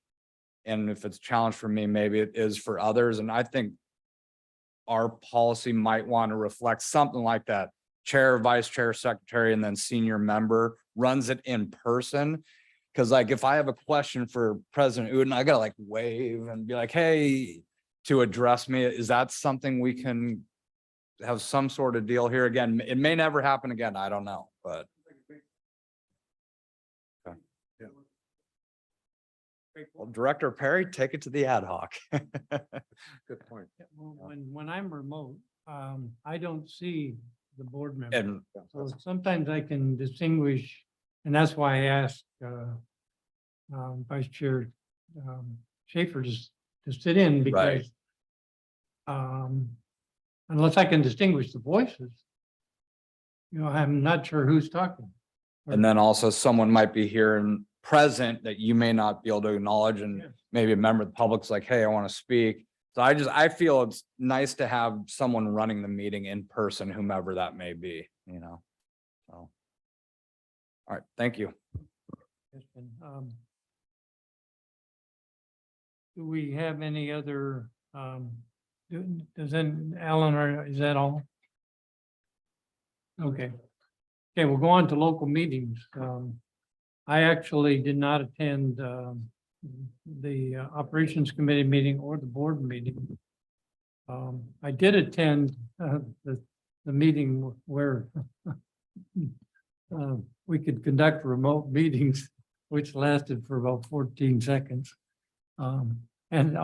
[SPEAKER 4] And if it's a challenge for me, maybe it is for others. And I think our policy might want to reflect something like that. Chair, vice chair, secretary, and then senior member runs it in person. Cause like if I have a question for President Uden, I gotta like wave and be like, hey, to address me. Is that something we can have some sort of deal here? Again, it may never happen again. I don't know, but. Okay.
[SPEAKER 6] Yeah.
[SPEAKER 4] Well, Director Perry, take it to the ad hoc.
[SPEAKER 6] Good point.
[SPEAKER 2] When I'm remote, I don't see the board member.
[SPEAKER 4] And
[SPEAKER 2] So sometimes I can distinguish, and that's why I asked Vice Chair Schaefer to sit in because unless I can distinguish the voices, I'm not sure who's talking.
[SPEAKER 4] and then also someone might be here and present that you may not be able to acknowledge, and
[SPEAKER 2] Yes.
[SPEAKER 4] maybe a member of the public's like, hey, I want to speak. So I feel it's nice to have someone running the meeting in person, whomever that may be, so. All right, thank you.
[SPEAKER 2] Question. Do we have any other, does then Alan, or is that all? Okay. Okay, we'll go on to local meetings. I actually did not attend the Operations Committee meeting or the board meeting. I did attend the meeting where we could conduct remote meetings, which lasted for about 14 seconds. And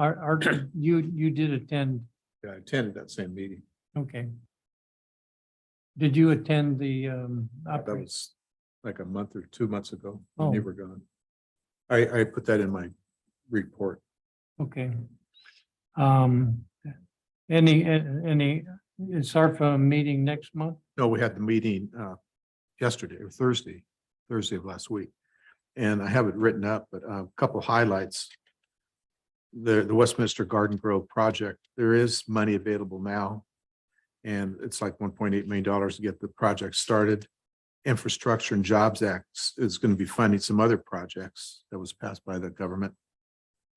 [SPEAKER 2] you did attend,
[SPEAKER 6] Yeah, I attended that same meeting.
[SPEAKER 2] okay. Did you attend the?
[SPEAKER 6] That was like a month or 2 months ago.
[SPEAKER 2] Oh.
[SPEAKER 6] when You were gone. I put that in my report.
[SPEAKER 2] Okay. Any, is ARPA meeting next month?
[SPEAKER 6] No, we had the meeting yesterday or Thursday of last week. And I have it written up, but a couple highlights. The Westminster Garden Grove project, there is money available now. And it's like $1.8 million to get the project started. Infrastructure and Jobs Act is going to be funding some other projects that was passed by the government.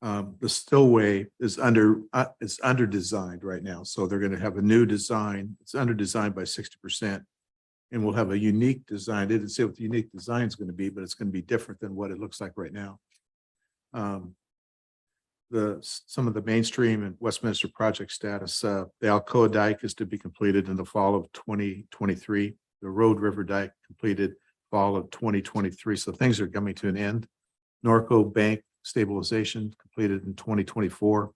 [SPEAKER 6] The spillway is under designed right now, so they're going to have a new design. It's under designed by 60%. And we'll have a unique design. They didn't say what the unique design is going to be, but it's going to be different than what it looks like right now. Some of the mainstream and Westminster project status, the Alcoa Dike is to be completed in the fall of 2023. The Road River Dike completed fall of 2023. So things are coming to an end. Norco Bank stabilization completed in 2024.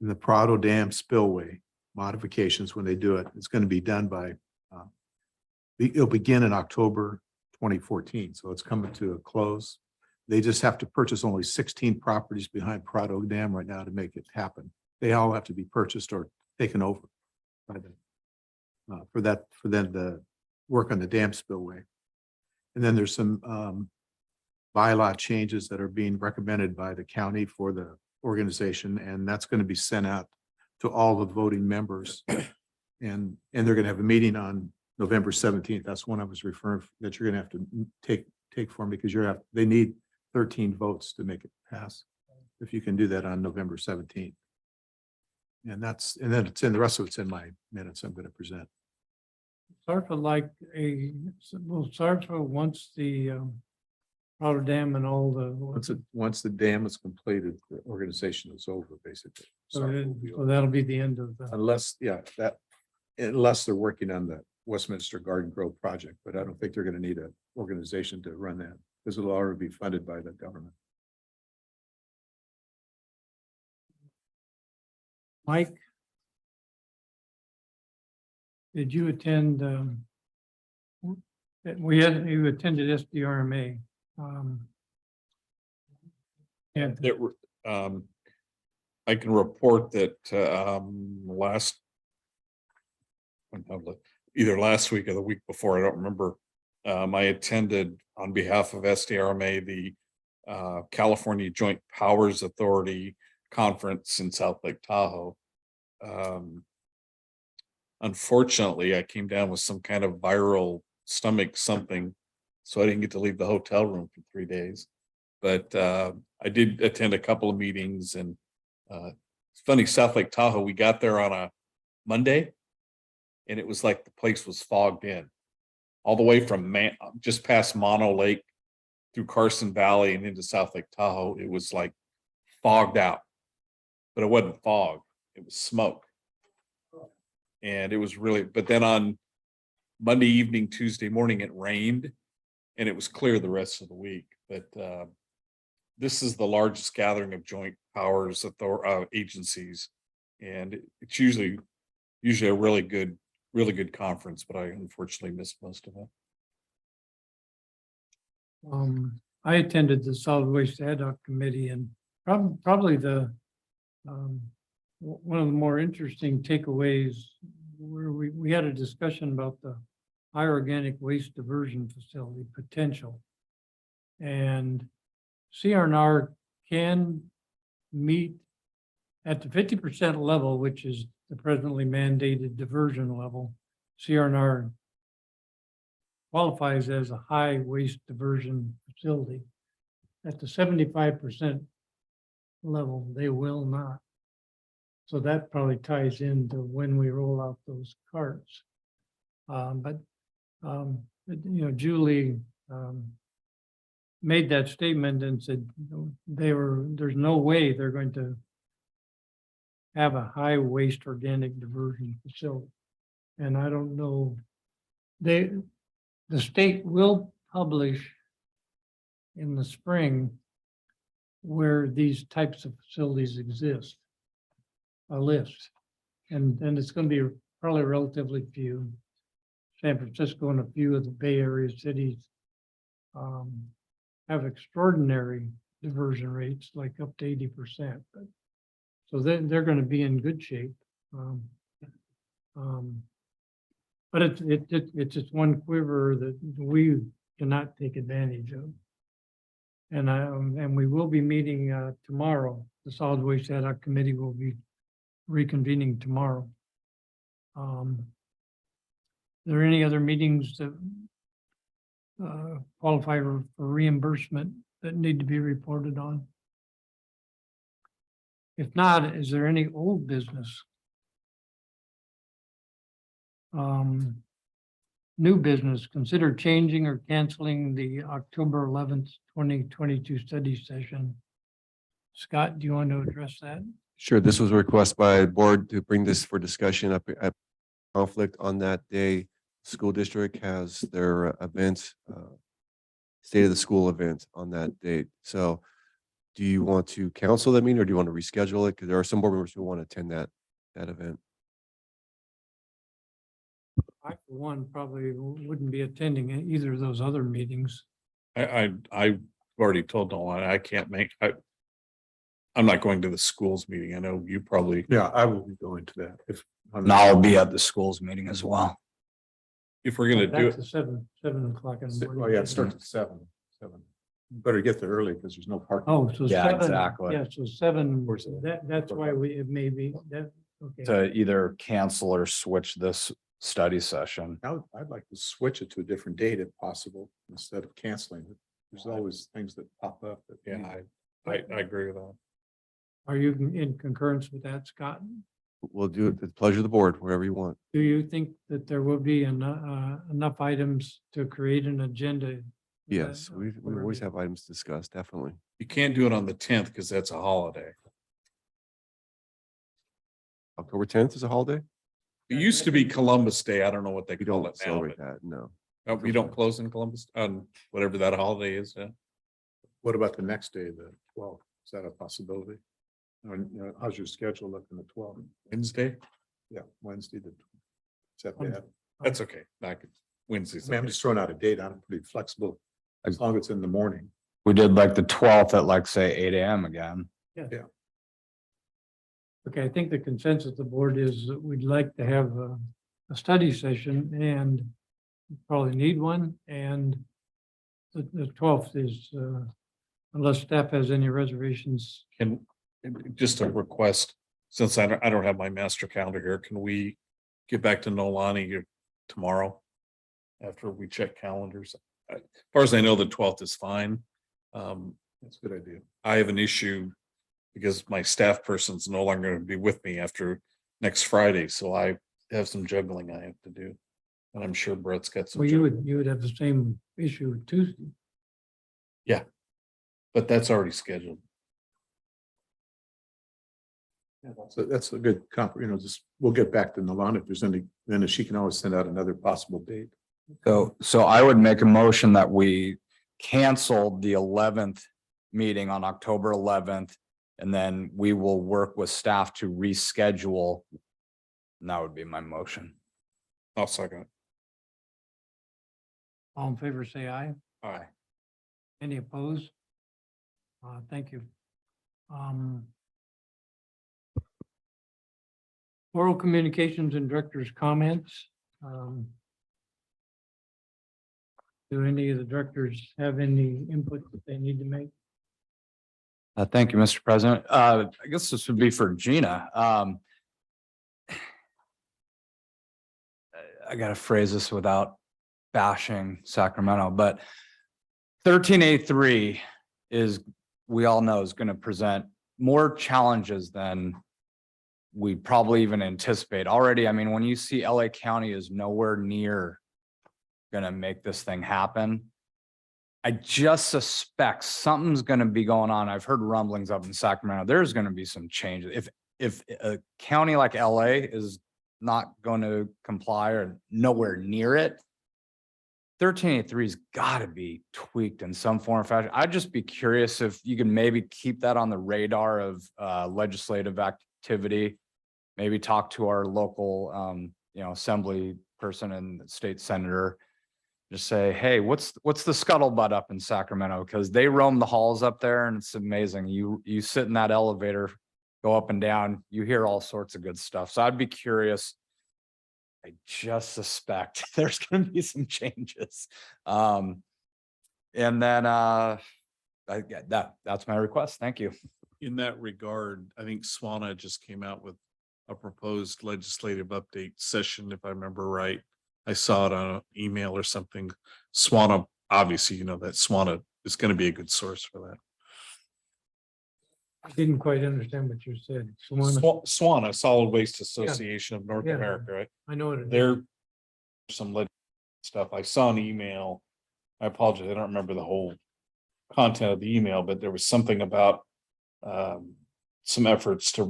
[SPEAKER 6] And the Prado Dam spillway modifications, when they do it, it's going to be done by, it'll begin in October 2014. So it's coming to a close. They just have to purchase only 16 properties behind Prado Dam right now to make it happen. They all have to be purchased or taken over by them, for them to work on the dam spillway. And then there's some bylaw changes that are being recommended by the county for the organization, and that's going to be sent out to all the voting members. And they're going to have a meeting on November 17th. That's one I was referring that you're going to have to take for them, because they need 13 votes to make it pass. If you can do that on November 17th. And then it's in the rest of it's in my minutes I'm going to present.
[SPEAKER 2] SARFA SARFA wants the Prado Dam and all the.
[SPEAKER 6] Once the dam is completed, the organization is over, basically.
[SPEAKER 2] So that'll be the end of the.
[SPEAKER 6] Unless they're working on the Westminster Garden Grove project, but I don't think they're going to need an organization to run that, because it'll already be funded by the government.
[SPEAKER 2] Mike? Did you attend, you attended SDRMA? And
[SPEAKER 1] I can report that either last week or the week before, I don't remember. I attended on behalf of SDRMA, the California Joint Powers Authority conference in South Lake Tahoe. Unfortunately, I came down with some kind of viral stomach something, so I didn't get to leave the hotel room for 3 days. But I did attend a couple of meetings, and it's funny, South Lake Tahoe, we got there on a Monday, and it was like the place was fogged in. All the way from just past Mono Lake through Carson Valley and into South Lake Tahoe, it was like fogged out. But it wasn't fog, it was smoke. And it was really, but then on Monday evening, Tuesday morning, it rained and it was clear the rest of the week. But this is the largest gathering of joint powers agencies. And it's usually a really good conference, but I unfortunately missed most of it.
[SPEAKER 2] I attended the Solid Waste Ad Hoc Committee, and probably the one of the more interesting takeaways where we had a discussion about the high organic waste diversion facility potential. And CRNR can meet at the 50% level, which is the presently mandated diversion level. CRNR qualifies as a high waste diversion facility. At the 75% level, they will not. So that probably ties into when we roll out those carts. Julie made that statement and said there's no way they're going to have a high waste organic diversion facility. And I don't know, the state will publish in the spring where these types of facilities exist, a list. And it's going to be probably relatively few. San Francisco and a few of the Bay Area cities have extraordinary diversion rates, like up to 80%. But so then they're going to be in good shape. But it's just one quiver that we cannot take advantage of. And we will be meeting tomorrow. The solid waste ad hoc committee will be reconvening tomorrow. Are there any other meetings that qualify for reimbursement that need to be reported on? If not, is there any old business? New business, consider changing or canceling the October 11th, 2022 study session. Scott, do you want to address that?
[SPEAKER 5] Sure, this was a request by the board to bring this for discussion up at conflict on that day. School district has their events, state of the school event on that date. So do you want to cancel that meeting or do you want to reschedule it? Because there are some board members who want to attend that event.
[SPEAKER 2] I, for one, probably wouldn't be attending either of those other meetings.
[SPEAKER 1] I've already told Nolan, I can't make, I'm not going to the schools meeting. I know you probably,
[SPEAKER 6] Yeah, I will be going to that if.
[SPEAKER 4] And I'll be at the schools meeting as well.
[SPEAKER 1] if we're gonna do
[SPEAKER 2] That's
[SPEAKER 1] it,
[SPEAKER 2] the 7 o'clock in the morning.
[SPEAKER 6] Oh, yeah, it starts at 7. Better get there early because there's no parking.
[SPEAKER 2] Oh, so
[SPEAKER 4] Yeah,
[SPEAKER 2] 7.
[SPEAKER 4] exactly.
[SPEAKER 2] Yeah, so 7,
[SPEAKER 6] Where's that?
[SPEAKER 2] that's why it may be, that, okay.
[SPEAKER 4] To either cancel or switch this study session.
[SPEAKER 6] I'd like to switch it to a different date if possible, instead of canceling it. There's always things that pop up. that
[SPEAKER 1] yeah,
[SPEAKER 6] need-
[SPEAKER 1] I agree with that.
[SPEAKER 2] Are you in concurrence with that, Scott?
[SPEAKER 5] We'll do it at the pleasure of the board, wherever you want.
[SPEAKER 2] Do you think that there will be enough items to create an agenda?
[SPEAKER 5] Yes,
[SPEAKER 2] Uh,
[SPEAKER 5] we
[SPEAKER 2] for
[SPEAKER 5] always
[SPEAKER 2] every-
[SPEAKER 5] have items discussed, definitely.
[SPEAKER 1] You can't do it on the 10th because that's a holiday.
[SPEAKER 5] October 10th is a holiday?
[SPEAKER 1] It used to be Columbus Day. I don't know what they
[SPEAKER 5] We
[SPEAKER 1] call
[SPEAKER 5] don't
[SPEAKER 1] it now,
[SPEAKER 5] celebrate
[SPEAKER 1] but
[SPEAKER 5] that, no.
[SPEAKER 1] we don't close in Columbus on whatever that holiday is.
[SPEAKER 6] What about the next day, the 12th? Is that a possibility? Or, how's your schedule looking the 12th?
[SPEAKER 1] Wednesday.
[SPEAKER 6] Yeah, Wednesday, the. Is that
[SPEAKER 2] Wednesday.
[SPEAKER 6] bad?
[SPEAKER 1] That's okay. Back Wednesdays.
[SPEAKER 6] I mean, I'm just throwing out a date. I'm pretty flexible as long as it's in the morning.
[SPEAKER 4] We did like the 12th at like, say, 8 AM again.
[SPEAKER 2] Okay, I think the consensus of the board is that we'd like to have a study session and probably need one. And the 12th is, unless staff has any reservations.
[SPEAKER 1] Can, just a request, since I don't have my master calendar here, can we get back to Nolani tomorrow? After we check calendars, as far as I know, the 12th is fine.
[SPEAKER 6] That's a good idea.
[SPEAKER 1] I have an issue because my staff person's no longer going to be with me after next Friday, so I have some juggling I have to do. And I'm sure Brett's got some.
[SPEAKER 2] Well, you would have the same issue Tuesday.
[SPEAKER 1] But that's already scheduled.
[SPEAKER 6] Yeah, that's a good just, we'll get back to Nalana if there's any, then she can always send out another possible date.
[SPEAKER 4] So I would make a motion that we cancel the 11th meeting on October 11th. And then we will work with staff to reschedule. And that would be my motion.
[SPEAKER 1] I'll second it.
[SPEAKER 2] All in favor, say aye.
[SPEAKER 1] Aye.
[SPEAKER 2] Any opposed? Thank you. Oral communications and directors' comments. Do any of the directors have any input that they need to make?
[SPEAKER 4] Thank you, Mr. President. I guess this would be for Gina. I gotta phrase this without bashing Sacramento, but 13A3 is, we all know, is gonna present more challenges than we probably even anticipate already. I mean, when you see LA County is nowhere near gonna make this thing happen, I just suspect something's gonna be going on. I've heard rumblings up in Sacramento. There's gonna be some changes. If a county like LA is not going to comply or nowhere near it, 1383's gotta be tweaked in some form or fashion. I'd just be curious if you can maybe keep that on the radar of legislative activity. Maybe talk to our local assembly person and state senator Just say, hey, what's the scuttlebutt up in Sacramento? Because they roam the halls up there and it's amazing. You sit in that elevator, go up and down, you hear all sorts of good stuff. So I'd be curious. I just suspect there's gonna be some changes. And then that's my request. Thank you.
[SPEAKER 1] In that regard, I think SWANA just came out with a proposed legislative update session, if I remember right. I saw it on an email or something. SWANA, obviously, you know that SWANA is going to be a good source for that.
[SPEAKER 2] I didn't quite understand what you said.
[SPEAKER 1] SWANA, Solid Waste Association of North
[SPEAKER 2] Yeah.
[SPEAKER 1] America, right?
[SPEAKER 2] I know it.
[SPEAKER 1] There some stuff. I saw an email. I apologize. I don't remember the whole content of the email, but there was something about some efforts to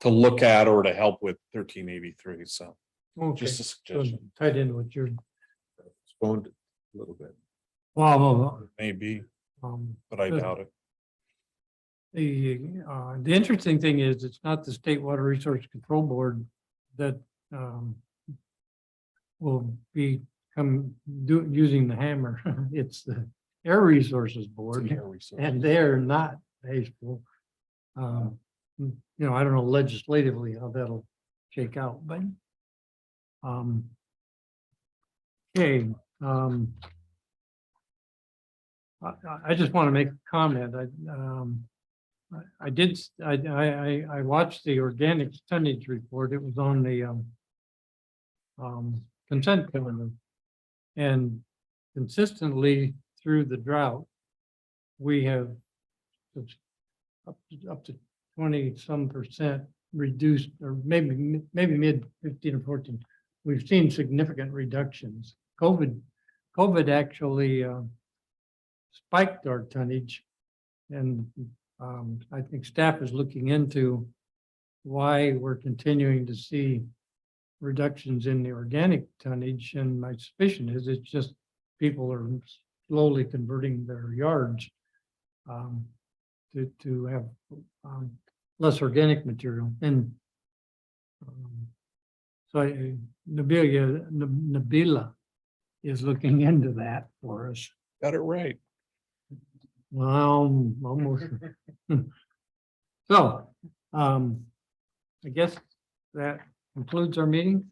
[SPEAKER 1] look at or to help with 1383. So
[SPEAKER 2] Okay,
[SPEAKER 1] just a
[SPEAKER 2] so
[SPEAKER 1] suggestion.
[SPEAKER 2] tied into what you're,
[SPEAKER 6] Postponed a little bit.
[SPEAKER 2] well,
[SPEAKER 1] Maybe,
[SPEAKER 2] um,
[SPEAKER 1] but I
[SPEAKER 2] Good.
[SPEAKER 1] doubt it.
[SPEAKER 2] the interesting thing is it's not the State Water Resource Control Board that, will using the hammer. It's the Air Resources Board. And they're not baseball. You know, I don't know legislatively how that'll shake out, but. Okay, I just want to make a comment. I watched the organics tonnage report. It was on the consent calendar. And consistently through the drought, we have up to 20-some% reduced, or maybe mid 15 or 14. We've seen significant reductions. COVID actually spiked our tonnage. And I think staff is looking into why we're continuing to see reductions in the organic tonnage. And my suspicion is it's just people are slowly converting their yards to have less organic material. And so Nabila is looking into that for us.
[SPEAKER 1] Got it right.
[SPEAKER 2] Well, almost. So, I guess that concludes our meeting.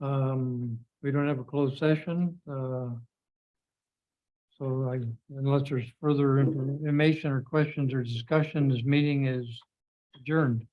[SPEAKER 2] We don't have a closed session, so unless there's further information or questions or discussion, this meeting is adjourned.